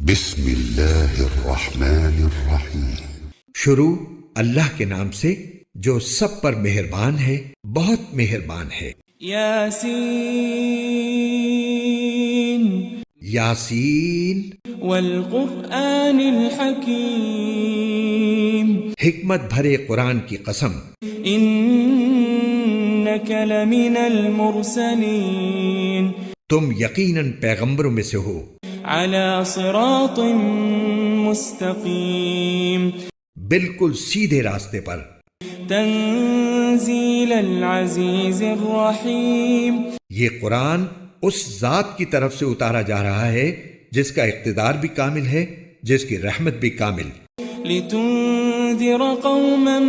بسم اللہ الرحمن الرحیم۔ شروع اللہ کے نام سے جو سب پر مہربان ہے، بہت مہربان ہے۔ یاسین یاسین والقرآن الحکیم، حکمت بھرے قرآن کی قسم، انک لمن المرسلین، تم یقیناً پیغمبروں میں سے ہو، علی صراط مستقیم، بالکل سیدھے راستے پر، تنزیل العزیز الرحیم، یہ قرآن اس ذات کی طرف سے اتارا جا رہا ہے جس کا اقتدار بھی کامل ہے، جس کی رحمت بھی کامل، لتنذر قوما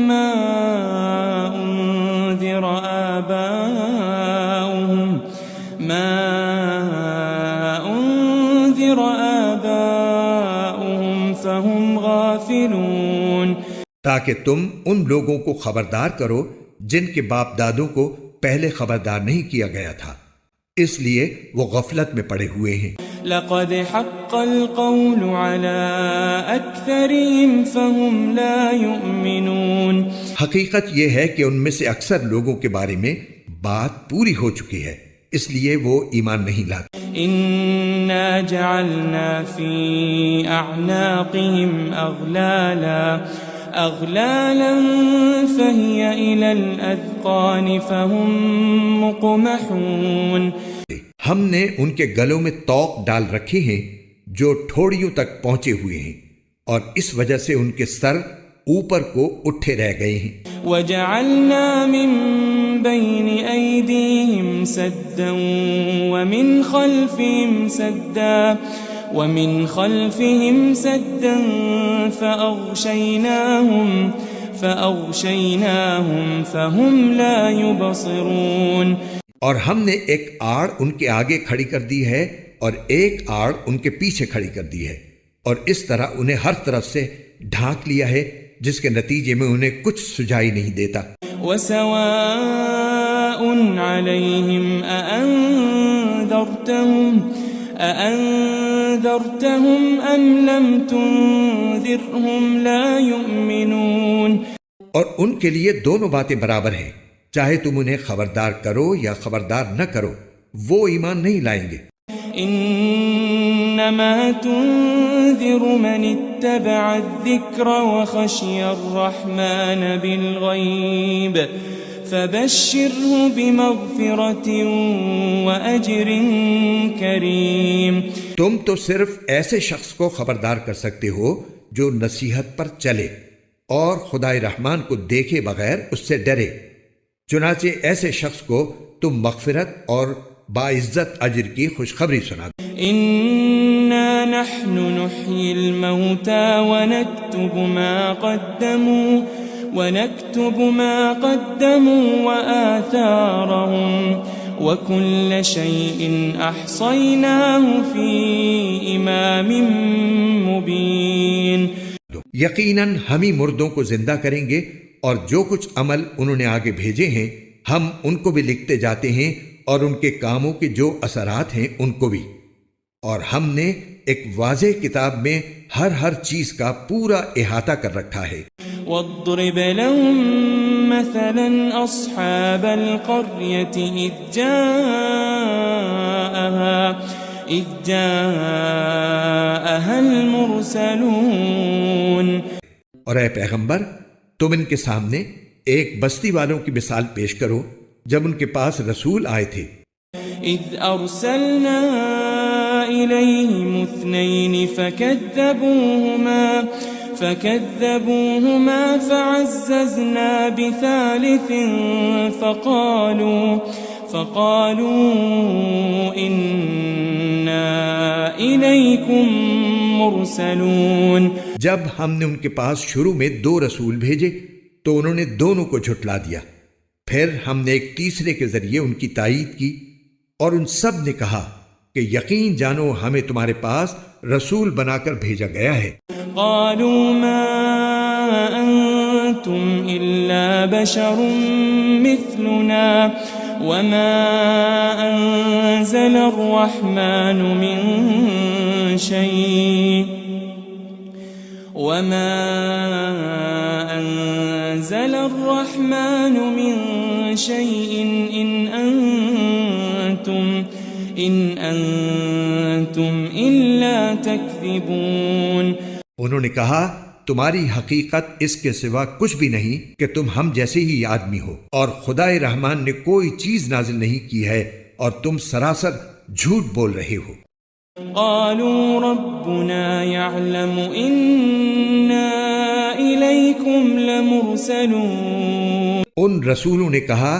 ما انذر آباؤهم فهم غافلون، تاکہ تم ان لوگوں کو خبردار کرو جن کے باپ دادوں کو پہلے خبردار نہیں کیا گیا تھا، اس لیے وہ غفلت میں پڑے ہوئے ہیں۔ لقد حق القول على اکثرهم فهم لا يؤمنون، حقیقت یہ ہے کہ ان میں سے اکثر لوگوں کے بارے میں بات پوری ہو چکی ہے، اس لیے وہ ایمان نہیں لاتے۔ انا جعلنا في اعناقهم اغلالا فهي الى الاذقان فهم مقمحون، ہم نے ان کے گلوں میں طوق ڈال رکھے ہیں جو ٹھوڑیوں تک پہنچے ہوئے ہیں، اور اس وجہ سے ان کے سر اوپر کو اٹھے رہ گئے ہیں۔ وجعلنا من بين أيديهم سدا ومن خلفهم سدا فأغشيناهم فهم لا يبصرون، اور ہم نے ایک آڑ ان کے آگے کھڑی کر دی ہے اور ایک آڑ ان کے پیچھے کھڑی کر دی ہے، اور اس طرح انہیں ہر طرف سے ڈھانک لیا ہے جس کے نتیجے میں انہیں کچھ سجائی نہیں دیتا۔ وَسَوَاءٌ عَلَيْهِمْ أَأَنذَرْتَهُمْ أَمْ لَمْ تُنذِرْهُمْ لَا يُؤْمِنُونَ، اور ان کے لیے دونوں باتیں برابر ہیں، چاہے تم انہیں خبردار کرو یا خبردار نہ کرو، وہ ایمان نہیں لائیں گے۔ انما تنذر من اتبع الذکر وخشی الرحمن بالغیب فبشره بمغفرة واجر کریم، تم تو صرف ایسے شخص کو خبردار کر سکتے ہو جو نصیحت پر چلے اور خدائے رحمان کو دیکھے بغیر اس سے ڈرے، چنانچہ ایسے شخص کو تم مغفرت اور باعزت اجر کی خوشخبری سنا دو۔ انا نحن نحيي الموتى ونكتب ما قدموا وآثارهم وكل شيء احصيناه في امام مبين، یقیناً ہم ہی مردوں کو زندہ کریں گے، اور جو کچھ عمل انہوں نے آگے بھیجے ہیں ہم ان کو بھی لکھتے جاتے ہیں، اور ان کے کاموں کے جو اثرات ہیں ان کو بھی، اور ہم نے ایک واضح کتاب میں ہر چیز کا پورا احاطہ کر رکھا ہے۔ واضرب لهم مثلا اصحاب القرية اذ جاءها المرسلون، اور اے پیغمبر تم ان کے سامنے ایک بستی والوں کی مثال پیش کرو جب ان کے پاس رسول آئے تھے۔ اذ ارسلنا الیہم اثنین فکذبوہما فعززنا بثالث فقالوا انا الیکم مرسلون، جب ہم نے ان کے پاس شروع میں 2 رسول بھیجے تو انہوں نے دونوں کو جھٹلا دیا، پھر ہم نے ایک تیسرے کے ذریعے ان کی تائید کی، اور ان سب نے کہا کہ یقین جانو ہمیں تمہارے پاس رسول بنا کر بھیجا گیا ہے۔ قالوا ما انتم الا بشر مثلنا وما أنزل الرحمن من شيء إن أنتم إلا تكذبون. انہوں نے کہا تمہاری حقیقت اس کے سوا کچھ بھی نہیں کہ تم ہم جیسے ہی آدمی ہو، اور خدائے رحمان نے کوئی چیز نازل نہیں کی ہے اور تم سراسر جھوٹ بول رہے ہو. قالوا ربنا يعلم إنا إليكم لمرسلون. ان رسولوں نے کہا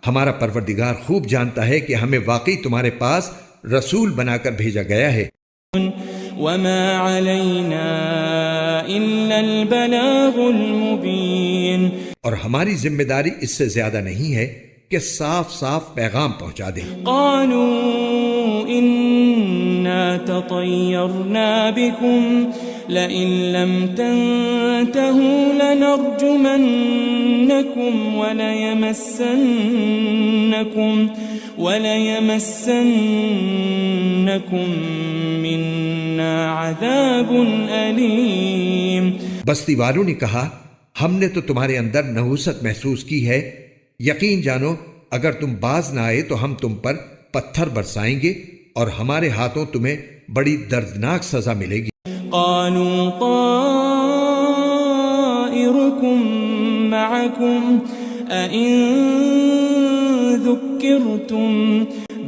ہمارا پروردگار خوب جانتا ہے کہ ہمیں واقعی تمہارے پاس رسول بنا کر بھیجا گیا ہے. وما علينا إلا البلاغ المبين. اور ہماری ذمہ داری اس سے زیادہ نہیں ہے کہ صاف صاف پیغام پہنچا دیں. قالوا إنا تطيرنا بكم لئن لم تنتهوا لنرجمنكم وليمسنكم منا عذاب أليم. بستی والوں نے کہا ہم نے تو تمہارے اندر نحوست محسوس کی ہے، یقین جانو اگر تم باز نہ آئے تو ہم تم پر پتھر برسائیں گے اور ہمارے ہاتھوں تمہیں بڑی دردناک سزا ملے گی. قالوا طائركم معكم أئن ذكرتم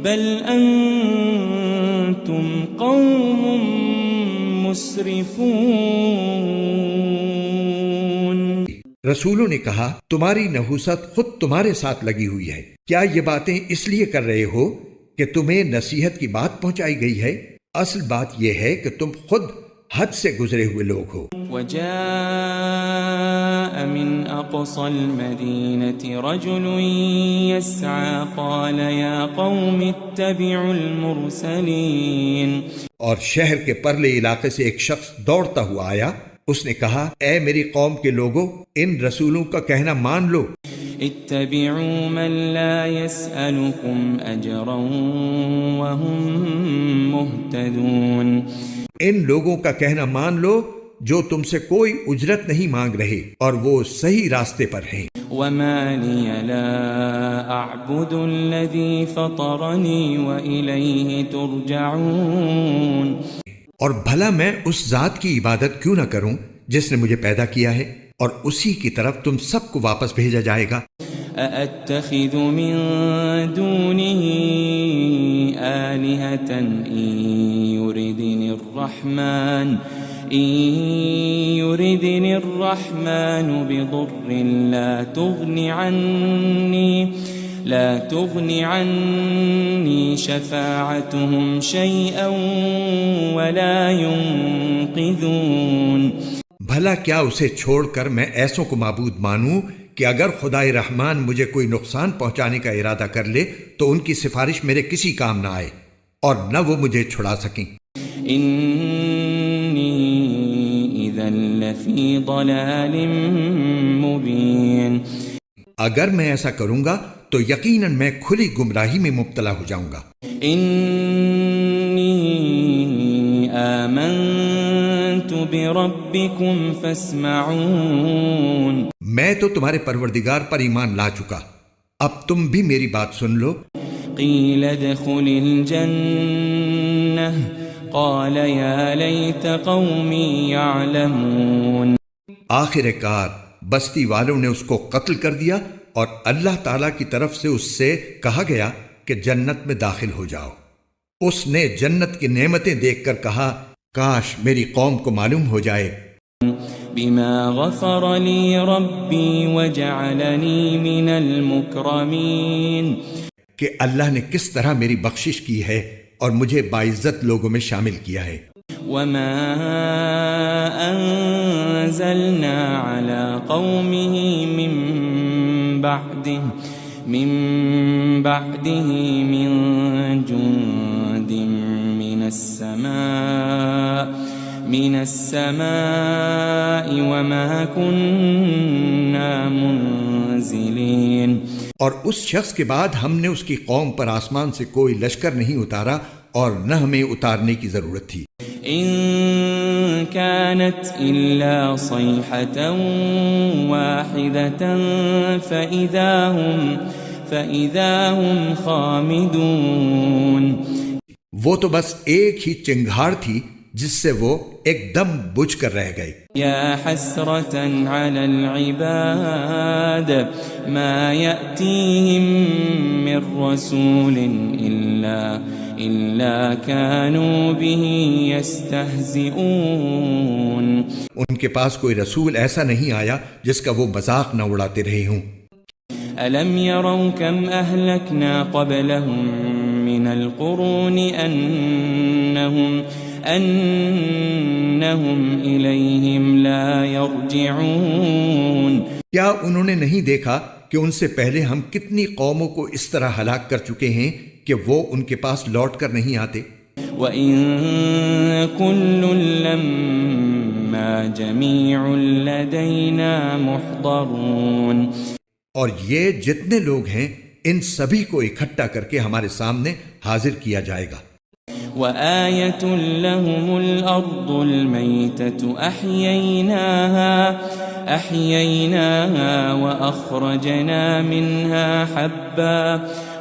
بل أنتم قوم مسرفون. رسولوں نے کہا تمہاری نحوست خود تمہارے ساتھ لگی ہوئی ہے، کیا یہ باتیں اس لیے کر رہے ہو کہ تمہیں نصیحت کی بات پہنچائی گئی ہے؟ اصل بات یہ ہے کہ تم خود حد سے گزرے ہوئے لوگ ہو. وجاء من أقصى المدينة رجل يسعى قال يا قوم اتبعوا المرسلين. اور شہر کے پرلے علاقے سے ایک شخص دوڑتا ہوا آیا، اس نے کہا اے میری قوم کے لوگوں ان رسولوں کا کہنا مان لو. اتبعوا من لا يسألكم أجرا وهم مهتدون. ان لوگوں کا کہنا مان لو جو تم سے کوئی اجرت نہیں مانگ رہے اور وہ صحیح راستے پر ہیں. وما لي لا أعبد الذي فطرني وإليه ترجعون. اور بھلا میں اس ذات کی عبادت کیوں نہ کروں جس نے مجھے پیدا کیا ہے اور اسی کی طرف تم سب کو واپس بھیجا جائے گا. أأتخذ من دونه آلهة إن يردني الرحمن بضر لا تغن عني شفاعتهم شيئا ولا ينقذون. بھلا کیا اسے چھوڑ کر میں ایسوں کو معبود مانوں کہ اگر خدائے رحمان مجھے کوئی نقصان پہنچانے کا ارادہ کر لے تو ان کی سفارش میرے کسی کام نہ آئے اور نہ وہ مجھے چھڑا سکیں. انی اذا لفی ضلال مبین. اگر میں ایسا کروں گا تو یقیناً میں کھلی گمراہی میں مبتلا ہو جاؤں گا. انی آمنت بربکم فاسمعون. میں تو تمہارے پروردگار پر ایمان لا چکا، اب تم بھی میری بات سن لو. قیل ادخل الجنہ قال یا لیت قومی یعلمون. آخر کار بستی والوں نے اس کو قتل کر دیا اور اللہ تعالیٰ کی طرف سے اس سے کہا گیا کہ جنت میں داخل ہو جاؤ. اس نے جنت کی نعمتیں دیکھ کر کہا کاش میری قوم کو معلوم ہو جائے. بما غفر لی ربی وجعلنی من المکرمین. کہ اللہ نے کس طرح میری بخشش کی ہے اور مجھے باعزت لوگوں میں شامل کیا ہے. وما انزلنا على قومه من بعده من جند من السماء وما كنا منزلين. اور اس شخص کے بعد ہم نے اس کی قوم پر آسمان سے کوئی لشکر نہیں اتارا اور نہ ہمیں اتارنے کی ضرورت تھی۔ إن كانت إلا صيحة واحدة فإذا هم خامدون۔ وہ تو بس ایک ہی چنگھاڑ تھی جس سے وہ ایک دم بجھ کر رہ گئے۔ يا حسرة على العباد ما يأتيهم من رسول إلا كانوا به يستهزئون۔ ان کے پاس کوئی رسول ایسا نہیں آیا جس کا وہ مذاق نہ اڑاتے رہے ہوں۔ ألم يروا كم أهلكنا قبلهم من القرون أنهم إليهم لا يرجعون۔ کیا انہوں نے نہیں دیکھا کہ ان سے پہلے ہم کتنی قوموں کو اس طرح ہلاک کر چکے ہیں کہ وہ ان کے پاس لوٹ کر نہیں آتے؟ وَإِن كُلٌّ لَّمَّا جَمِيعٌ لَّدَيْنَا مُحْضَرُونَ۔ اور یہ جتنے لوگ ہیں ان سبھی کو اکٹھا کر کے ہمارے سامنے حاضر کیا جائے گا۔ وَآيَةٌ لَّهُمُ الْأَرْضُ الْمَيْتَةُ أَحْيَيْنَاهَا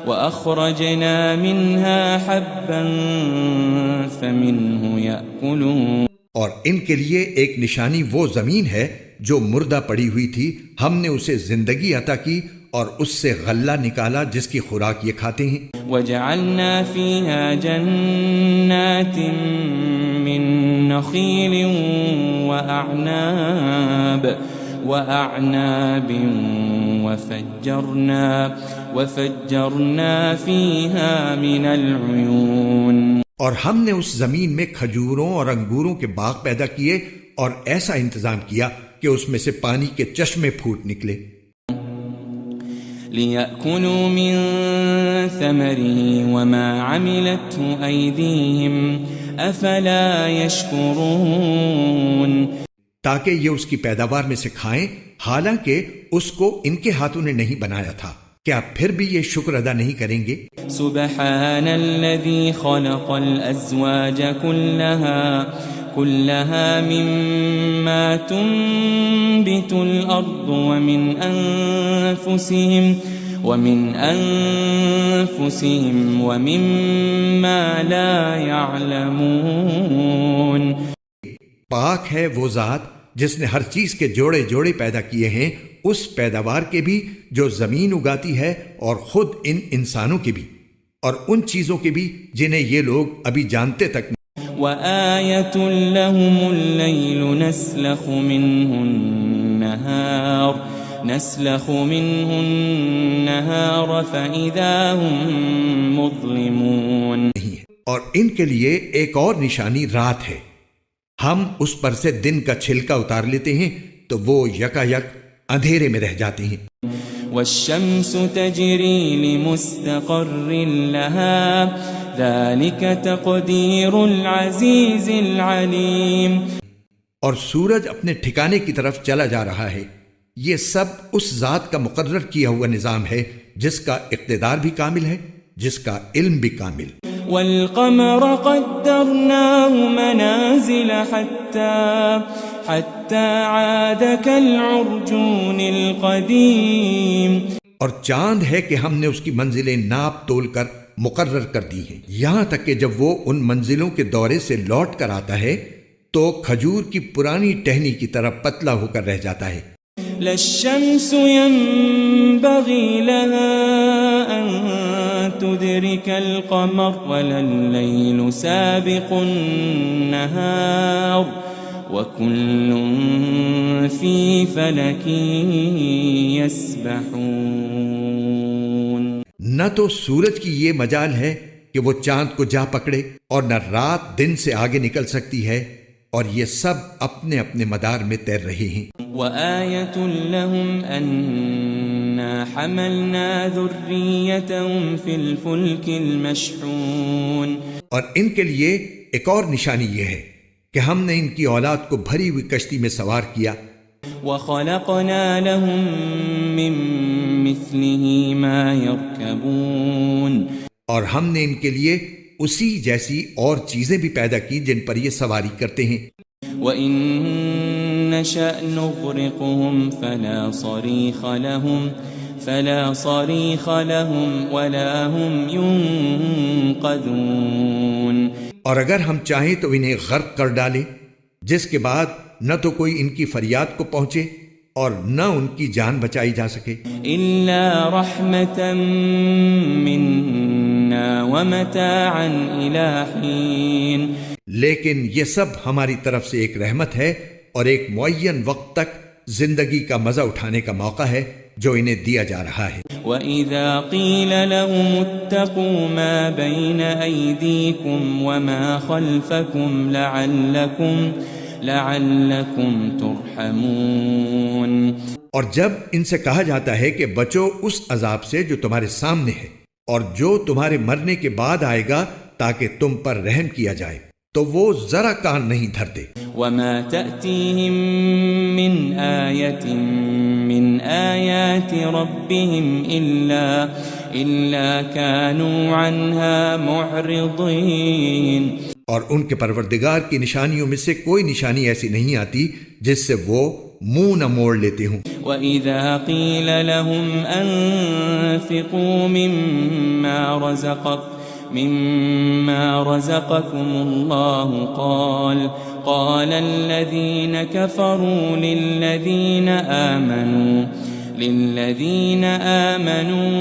وَأَخْرَجْنَا مِنْهَا حَبًّا فَمِنْهُ يَأْكُلُونَ۔ اور ان کے لیے ایک نشانی وہ زمین ہے جو مردہ پڑی ہوئی تھی، ہم نے اسے زندگی عطا کی اور اس سے غلہ نکالا جس کی خوراک یہ کھاتے ہیں۔ وَجَعَلْنَا فِيهَا جَنَّاتٍ مِّن نَّخِيلٍ وَأَعْنَابٍ وَفَجَّرْنَا فِيهَا مِنَ الْعُيُونِ۔ اور ہم نے اس زمین میں کھجوروں اور انگوروں کے باغ پیدا کیے اور ایسا انتظام کیا کہ اس میں سے پانی کے چشمے پھوٹ نکلے۔ لِيَأْكُلُوا مِن ثَمَرِهِ وَمَا عَمِلَتْهُ أَيْدِيهِمْ أَفَلَا يَشْكُرُونَ۔ تاکہ یہ اس کی پیداوار میں سے کھائیں، حالانکہ اس کو ان کے ہاتھوں نے نہیں بنایا تھا، کیا پھر بھی یہ شکر ادا نہیں کریں گے؟ سبحان الذي خلق الأزواج كلها مما تنبت الأرض ومن أنفسهم ومما لا يعلمون۔ پاک ہے وہ ذات جس نے ہر چیز کے جوڑے جوڑے پیدا کیے ہیں، اس پیداوار کے بھی جو زمین اگاتی ہے اور خود ان انسانوں کے بھی، اور ان چیزوں کے بھی جنہیں یہ لوگ ابھی جانتے تک نہیں۔ وَآيَةٌ لَّهُمُ اللَّيْلُ نَسْلَخُ مِنْهُ النَّهَارَ فَإِذَا هُمْ مُظْلِمُونَ۔ اور ان کے لیے ایک اور نشانی رات ہے، ہم اس پر سے دن کا چھلکا اتار لیتے ہیں تو وہ یکا یک اندھیرے میں رہ جاتے ہیں۔ وَالشَّمْسُ تَجْرِي لِمُسْتَقَرٍّ لَهَا ذَلِكَ تَقْدِيرُ الْعَزِيزِ الْعَلِيمِ۔ اور سورج اپنے ٹھکانے کی طرف چلا جا رہا ہے، یہ سب اس ذات کا مقرر کیا ہوا نظام ہے جس کا اقتدار بھی کامل ہے، جس کا علم بھی کامل۔ وَالْقَمَرَ قَدَّرْنَاهُ مَنَازِلَ حَتَّى عَادَ كَالْعُرْجُونِ الْقَدِيمِ۔ اور چاند ہے کہ ہم نے اس کی منزلیں ناپ تول کر مقرر کر دی ہیں، یہاں تک کہ جب وہ ان منزلوں کے دورے سے لوٹ کر آتا ہے تو کھجور کی پرانی ٹہنی کی طرح پتلا ہو کر رہ جاتا ہے۔ لَلشَّمْسُ يَنبَغِي لَهَا أَن تُدْرِكَ الْقَمَرَ وَلَا اللَّيْلُ سَابِقُ النَّهَارِ وَكُلٌّ فِي فَلَكٍ يَسْبَحُونَ۔ نہ تو سورج کی یہ مجال ہے کہ وہ چاند کو جا پکڑے، اور نہ رات دن سے آگے نکل سکتی ہے، اور یہ سب اپنے اپنے مدار میں تیر رہے ہیں۔ وَآيَةٌ لَّهُمْ أَنَّا حَمَلْنَا ذُرِّيَّتَهُمْ فِي الْفُلْكِ الْمَشْحُونِ۔ اور ان کے لیے ایک اور نشانی یہ ہے کہ ہم نے ان کی اولاد کو بھری ہوئی کشتی میں سوار کیا۔ وَخَلَقْنَا لَهُم مِّن مثله ما يركبون اور ہم نے ان کے لیے اسی جیسی اور چیزیں بھی پیدا کی جن پر یہ سواری کرتے ہیں. وَإِن نَّشَأْ نُغْرِقْهُمْ فَلَا صَرِيخَ لَهُمْ وَلَا هُمْ يُنقَذُونَ اور اگر ہم چاہیں تو انہیں غرق کر ڈالیں، جس کے بعد نہ تو کوئی ان کی فریاد کو پہنچے اور نہ ان کی جان بچائی جا سکے. إِلَّا رَحْمَةً مِّنَّا وَمَتَاعًا إِلَى حِينٍ لیکن یہ سب ہماری طرف سے ایک رحمت ہے اور ایک معین وقت تک زندگی کا مزہ اٹھانے کا موقع ہے جو انہیں دیا جا رہا ہے. وَإِذَا قِيلَ لَهُمُ اتَّقُوا مَا بَيْنَ أَيْدِيكُمْ وَمَا خَلْفَكُمْ لَعَلَّكُمْ تُرْحَمُونَ اور جب ان سے کہا جاتا ہے کہ بچو اس عذاب سے جو تمہارے سامنے ہے اور جو تمہارے مرنے کے بعد آئے گا تاکہ تم پر رحم کیا جائے، تو وہ ذرا کان نہیں دھرتے. وَمَا تَأْتِيهِم مِّنْ آيَةٍ مِّنْ آيَاتِ رَبِّهِمْ إِلَّا كَانُوا عَنْهَا مُعْرِضِينَ اور ان کے پروردگار کی نشانیوں میں سے کوئی نشانی ایسی نہیں آتی جس سے وہ منہ نہ موڑ لیتے ہوں. وَإِذَا قِيلَ لَهُمْ أَنفِقُوا مِمَّا رَزَقَكُمُ اللَّهُ قَالَ الَّذِينَ كَفَرُوا لِلَّذِينَ آمَنُوا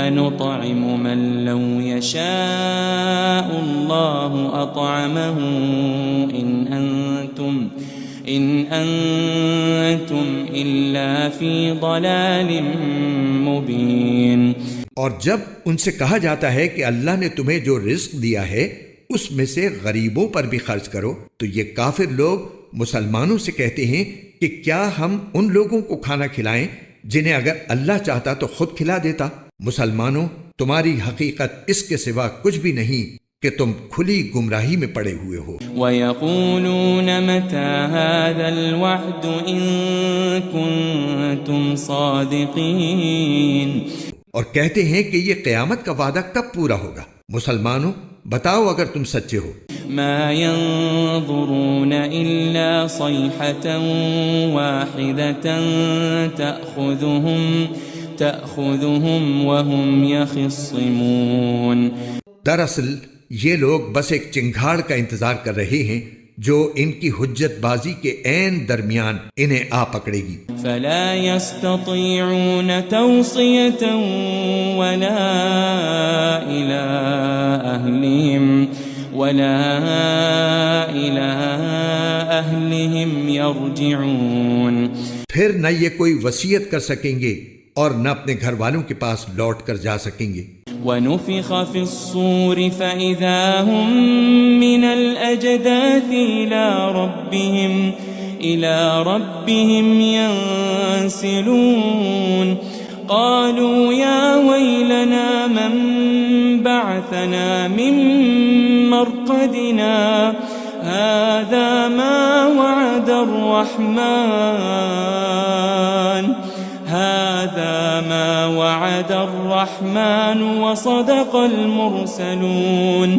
أَنُطْعِمُ مَن لَّوْ يَشَاءُ اللَّهُ أَطْعَمَهُ إِنْ أَنْتُمْ إِلَّا فِي ضَلَالٍ مُبِينٍ اور جب ان سے کہا جاتا ہے کہ اللہ نے تمہیں جو رزق دیا ہے اس میں سے غریبوں پر بھی خرچ کرو، تو یہ کافر لوگ مسلمانوں سے کہتے ہیں کہ کیا ہم ان لوگوں کو کھانا کھلائیں جنہیں اگر اللہ چاہتا تو خود کھلا دیتا. مسلمانوں، تمہاری حقیقت اس کے سوا کچھ بھی نہیں کہ تم کھلی گمراہی میں پڑے ہوئے ہو. وَيَقُولُونَ مَتَى هَذَا الْوَعْدُ إِن كُنتُمْ صَادِقِينَ اور کہتے ہیں کہ یہ قیامت کا وعدہ کب پورا ہوگا. مسلمانوں، بتاؤ اگر تم سچے ہو. ما ينظرون إلا صيحة واحدة تأخذهم وهم يخصمون دراصل یہ لوگ بس ایک چنگھاڑ کا انتظار کر رہے ہیں جو ان کی حجت بازی کے عین درمیان انہیں آ پکڑے گی. فلا يستطيعون توصية ولا إلى أهلهم يرجعون پھر نہ یہ کوئی وصیت کر سکیں گے اور نہ اپنے گھر والوں کے پاس لوٹ کر جا سکیں گے. ونفخ في الصور فإذا هم من الأجداث إلى ربهم ينسلون قالوا يا ويلنا من بعثنا من مرقدنا هذا ما وعد الرحمن وصدق المرسلون.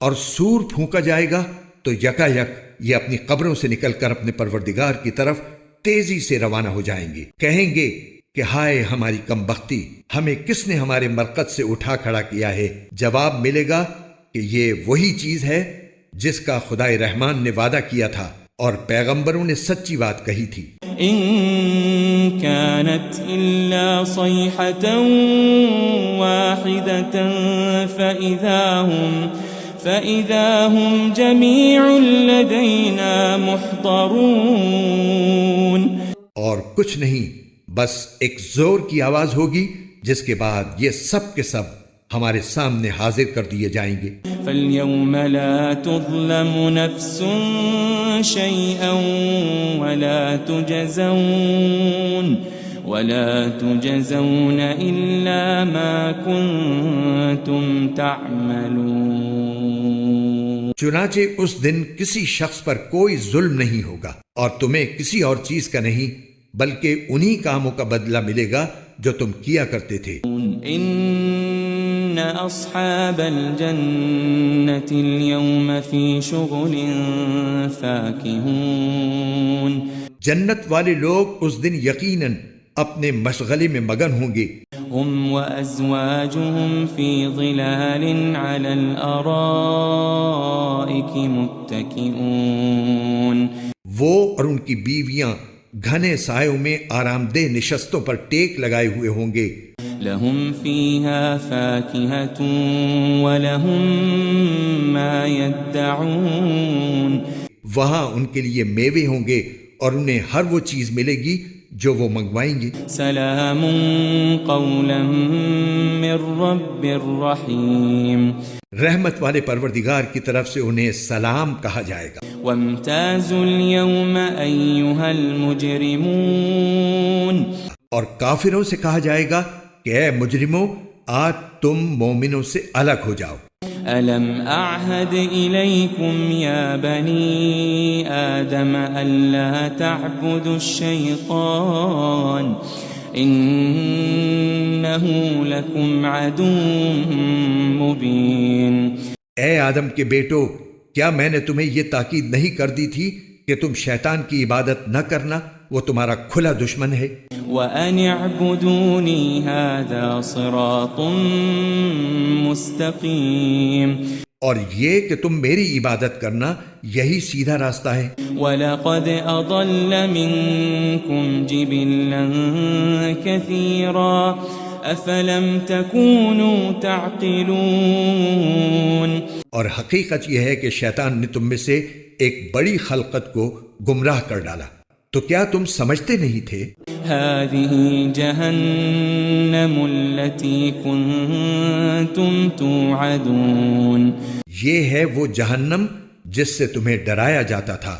اور سور پھونکا جائے گا تو یکا یک یہ اپنی قبروں سے نکل کر اپنے پروردگار کی طرف تیزی سے روانہ ہو جائیں گے. کہیں گے کہ ہائے ہماری کم بختی، ہمیں کس نے ہمارے مرقد سے اٹھا کھڑا کیا ہے. جواب ملے گا کہ یہ وہی چیز ہے جس کا خدائے رحمان نے وعدہ کیا تھا اور پیغمبروں نے سچی بات کہی تھی. إن كانت إلا صيحة واحدة فإذا هم جميع لدينا محضرون. اور کچھ نہیں، بس ایک زور کی آواز ہوگی جس کے بعد یہ سب کے سب ہمارے سامنے حاضر کر دیے جائیں گے. فَالْيَوْمَ لَا تُظْلَمُ نَفْسٌ شَيْئًا وَلَا تُجَزَوْنَ إِلَّا مَا كُنتُمْ تَعْمَلُونَ. چنانچہ اس دن کسی شخص پر کوئی ظلم نہیں ہوگا اور تمہیں کسی اور چیز کا نہیں، بلکہ انہی کاموں کا بدلہ ملے گا جو تم کیا کرتے تھے۔ ان اصحاب الجنة اليوم في شغل فاكهون، جنت والے لوگ اس دن یقیناً اپنے مشغلے میں مگن ہوں گے۔ هم وازواجهم في ظلال على الارائك متكئون، وہ اور ان کی بیویاں گھنے سایوں میں آرام دہ نشستوں پر ٹیک لگائے ہوئے ہوں گے۔ لهم فيها فاكهة ولهم ما يدعون، وہاں ان کے لیے میوے ہوں گے اور انہیں ہر وہ چیز ملے گی جو وہ منگوائیں گے۔ سلام قولا من رب الرحیم، رحمت والے پروردگار کی طرف سے انہیں سلام کہا جائے گا۔ وامتازوا اليوم ایھا المجرمون، اور کافروں سے کہا جائے گا کہ اے مجرموں، آج تم مومنوں سے الگ ہو جاؤ۔ ألم أعهد إليكم يا بني آدم ألا تعبدوا الشيطان إنه لكم عدو مبين۔ اے آدم کے بیٹو، کیا میں نے تمہیں یہ تاکید نہیں کر دی تھی کہ تم شیطان کی عبادت نہ کرنا، وہ تمہارا کھلا دشمن ہے۔ وَأَنِ اعْبُدُونِي هَذَا صِرَاطٌ مُسْتَقِيمٌ، اور یہ کہ تم میری عبادت کرنا یہی سیدھا راستہ ہے۔ وَلَقَدْ أَضَلَّ مِنْكُمْ جِبِلًّا كَثِيرًا أَفَلَمْ تَكُونُوا تَعْقِلُونَ، اور حقیقت یہ ہے کہ شیطان نے تم میں سے ایک بڑی خلقت کو گمراہ کر ڈالا، تو کیا تم سمجھتے نہیں تھے؟ هذه جهنم التي كنتم توعدون، یہ ہے وہ جہنم جس سے تمہیں ڈرایا جاتا تھا۔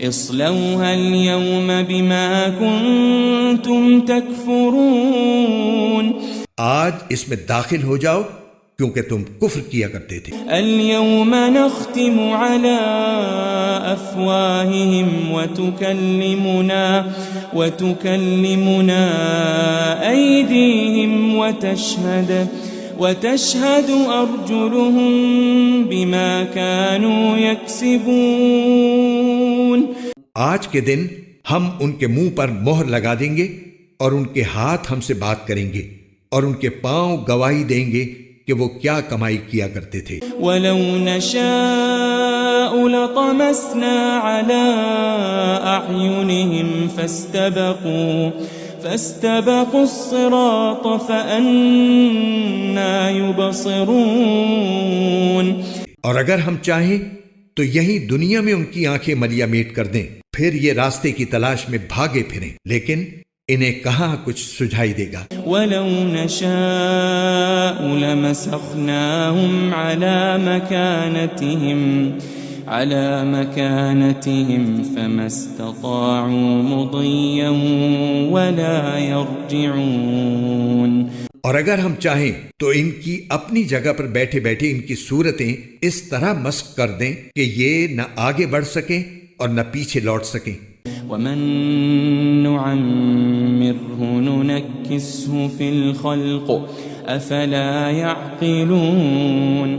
اصلوها اليوم بما كنتم تكفرون، آج اس میں داخل ہو جاؤ کیونکہ تم کفر کیا کرتے تھے۔ اليوم نختم على افواههم وتكلمنا ايديهم وتشهد ارجلهم بما كانوا يكسبون، آج کے دن ہم ان کے منہ پر مہر لگا دیں گے اور ان کے ہاتھ ہم سے بات کریں گے اور ان کے پاؤں گواہی دیں گے کہ وہ کیا کمائی کیا کرتے تھے۔ وَلَوْ نَشَاءُ لَطَمَسْنَا عَلَىٰ أَعْيُنِهِمْ فَاسْتَبَقُوا الصِّرَاطَ فَأَنَّىٰ يُبْصِرُونَ، اور اگر ہم چاہیں تو یہیں دنیا میں ان کی آنکھیں ملیا میٹ کر دیں، پھر یہ راستے کی تلاش میں بھاگے پھریں، لیکن انہیں کہاں کچھ سجھائی دے گا۔ وَلَوْ نَشَاءُ لَمَسَخْنَاهُمْ عَلَى مَكَانَتِهِمْ فَمَا اسْتَطَاعُوا مُضِيًّا وَلَا يَرْجِعُونَ، اور اگر ہم چاہیں تو ان کی اپنی جگہ پر بیٹھے بیٹھے ان کی صورتیں اس طرح مسخ کر دیں کہ یہ نہ آگے بڑھ سکیں اور نہ پیچھے لوٹ سکیں۔ وَمَن نُعَمِّرْهُ نُنَكِّسْهُ فِي الْخَلْقِ أَفَلَا يَعْقِلُونَ،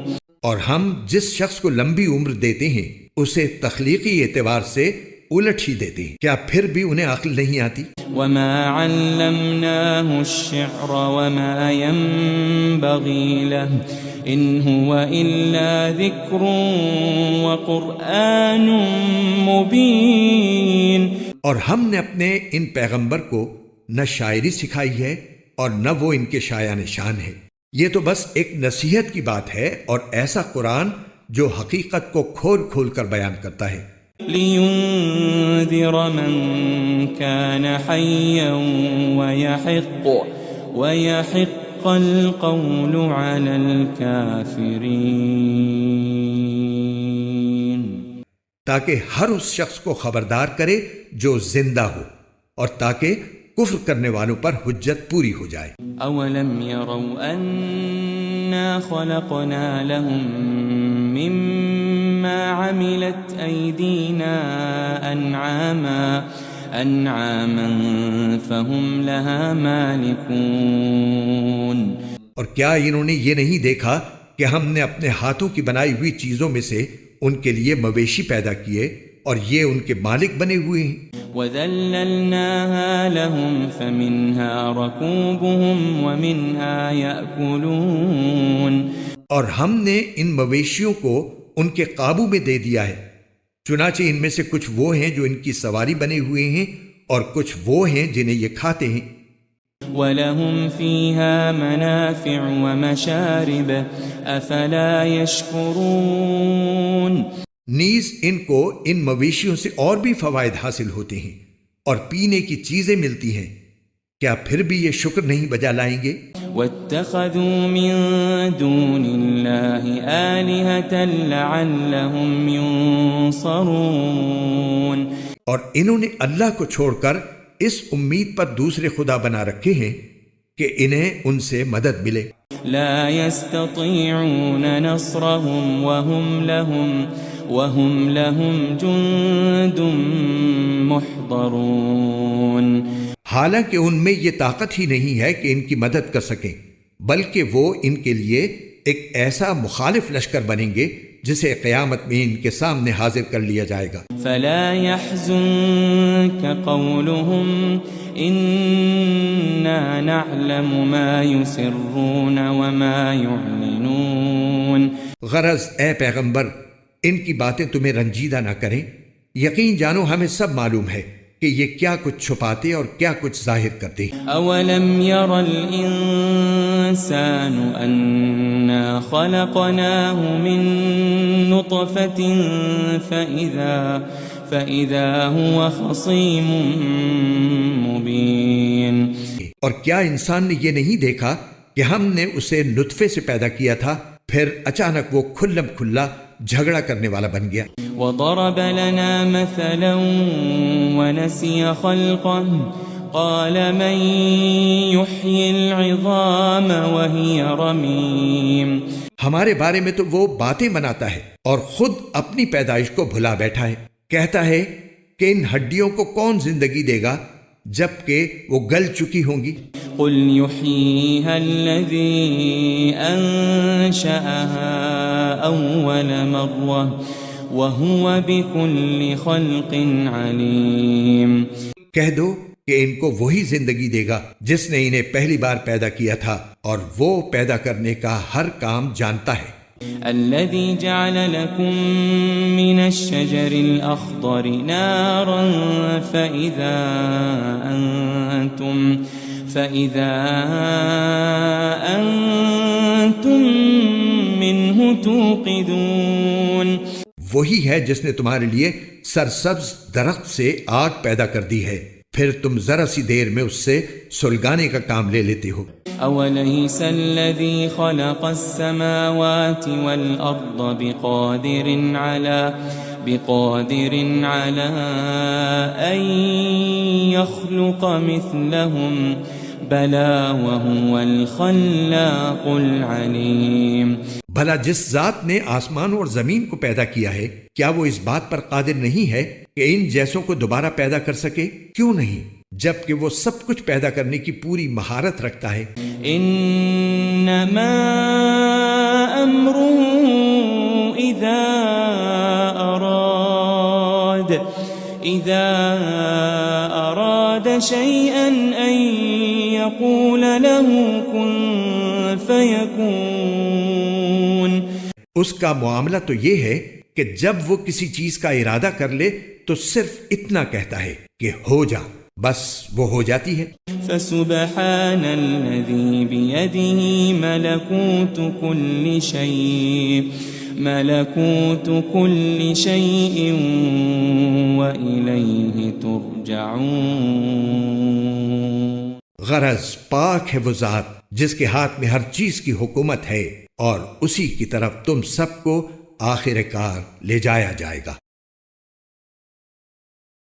اور ہم جس شخص کو لمبی عمر دیتے ہیں اسے تخلیقی اعتبار سے الٹ ہی دیتے ہیں، کیا پھر بھی انہیں عقل نہیں آتی؟ وَمَا عَلَّمْنَاهُ الشِّعْرَ وَمَا يَنبَغِي لَهُ إِنْ هُوَ إِلَّا ذِكْرٌ وَقُرْآنٌ مُبِينٌ، اور ہم نے اپنے ان پیغمبر کو نہ شاعری سکھائی ہے اور نہ وہ ان کے شایان شان ہے، یہ تو بس ایک نصیحت کی بات ہے اور ایسا قرآن جو حقیقت کو کھول کھول کر بیان کرتا ہے۔ لِيُنذِرَ مَن كَانَ حَيًّا وَيَحِقَّ الْقَوْلُ عَلَى الْكَافِرِينَ، تاکہ ہر اس شخص کو خبردار کرے جو زندہ ہو اور تاکہ کفر کرنے والوں پر حجت پوری ہو جائے۔ اولم يروا انا خلقنا لهم مما عملت ايدينا انعاما أنعاما فهم لها مالكون. اور کیا انہوں نے یہ نہیں دیکھا کہ ہم نے اپنے ہاتھوں کی بنائی ہوئی چیزوں میں سے ان کے لیے مویشی پیدا کیے اور یہ ان کے مالک بنے ہوئے ہیں. وَذَلَّلْنَاهَا لَهُمْ فَمِنْهَا رَكُوبُهُمْ وَمِنْهَا يَأْكُلُونَ. اور ہم نے ان مویشیوں کو ان کے قابو میں دے دیا ہے، چنانچہ ان میں سے کچھ وہ ہیں جو ان کی سواری بنے ہوئے ہیں اور کچھ وہ ہیں جنہیں یہ کھاتے ہیں. وَلَهُمْ فِيهَا مَنَافِعُ وَمَشَارِبُ أَفَلَا يَشْكُرُونَ. نیز ان کو ان مویشیوں سے اور بھی فوائد حاصل ہوتے ہیں اور پینے کی چیزیں ملتی ہیں، کیا پھر بھی یہ شکر نہیں بجا لائیں گے؟ وَاتَّخَذُوا مِن دُونِ اللَّهِ آلِهَةً لَعَلَّهُمْ يُنصَرُونَ. اور انہوں نے اللہ کو چھوڑ کر اس امید پر دوسرے خدا بنا رکھے ہیں کہ انہیں ان سے مدد ملے. لا يستطيعون نصرهم وهم لهم جند محضرون. حالانکہ ان میں یہ طاقت ہی نہیں ہے کہ ان کی مدد کر سکیں، بلکہ وہ ان کے لیے ایک ایسا مخالف لشکر بنیں گے جسے قیامت میں ان کے سامنے حاضر کر لیا جائے گا. فلا يحزنك قولهم إنا نعلم ما يسرون وما يعلنون. غرض اے پیغمبر ان کی باتیں تمہیں رنجیدہ نہ کریں، یقین جانو ہمیں سب معلوم ہے کہ یہ کیا کچھ چھپاتے اور کیا کچھ ظاہر کرتے. اولم ير الانسان انا خلقناه من نطفة فاذا هو خصيم مبين. اور کیا انسان نے یہ نہیں دیکھا کہ ہم نے اسے نطفے سے پیدا کیا تھا، پھر اچانک وہ کھلم کھلا جھگڑا کرنے والا بن گیا. وضرب لنا مثلا ونسي خلقه قال من يحيي العظام وهي رميم. ہمارے بارے میں تو وہ باتیں بناتا ہے اور خود اپنی پیدائش کو بھلا بیٹھا ہے. کہتا ہے کہ ان ہڈیوں کو کون زندگی دے گا جبکہ وہ گل چکی ہوں گی. قل يحييها الذي أنشأها أول مرة وهو بكل خلق عليم. کہہ دو کہ ان کو وہی زندگی دے گا جس نے انہیں پہلی بار پیدا کیا تھا اور وہ پیدا کرنے کا ہر کام جانتا ہے. الذي جعل لكم من الشجر الأخضر نارا فإذا أنتم منه توقدون. وہی ہے جس نے تمہارے لیے سرسبز درخت سے آگ پیدا کر دی ہے، پھر تم ذرا سی دیر میں اس سے سلگانے کا کام لے لیتے ہو. أوليس الذي خلق السماوات والأرض بقادر على أن يخلق مثلهم بلى وهو الخلاق العليم. بھلا جس ذات نے آسمان اور زمین کو پیدا کیا ہے کیا وہ اس بات پر قادر نہیں ہے کہ ان جیسوں کو دوبارہ پیدا کر سکے؟ کیوں نہیں، جبکہ وہ سب کچھ پیدا کرنے کی پوری مہارت رکھتا ہے. انما امره اذا اراد شيئا ان يقول له كن فيكون. اس کا معاملہ تو یہ ہے کہ جب وہ کسی چیز کا ارادہ کر لے تو صرف اتنا کہتا ہے کہ ہو جا، بس وہ ہو جاتی ہے. فسبحان الذي بيده ملكوت كل شيء وإليه ترجعون. غرض پاک ہے وہ ذات جس کے ہاتھ میں ہر چیز کی حکومت ہے اور اسی کی طرف تم سب کو آخر کار لے جایا جائے گا.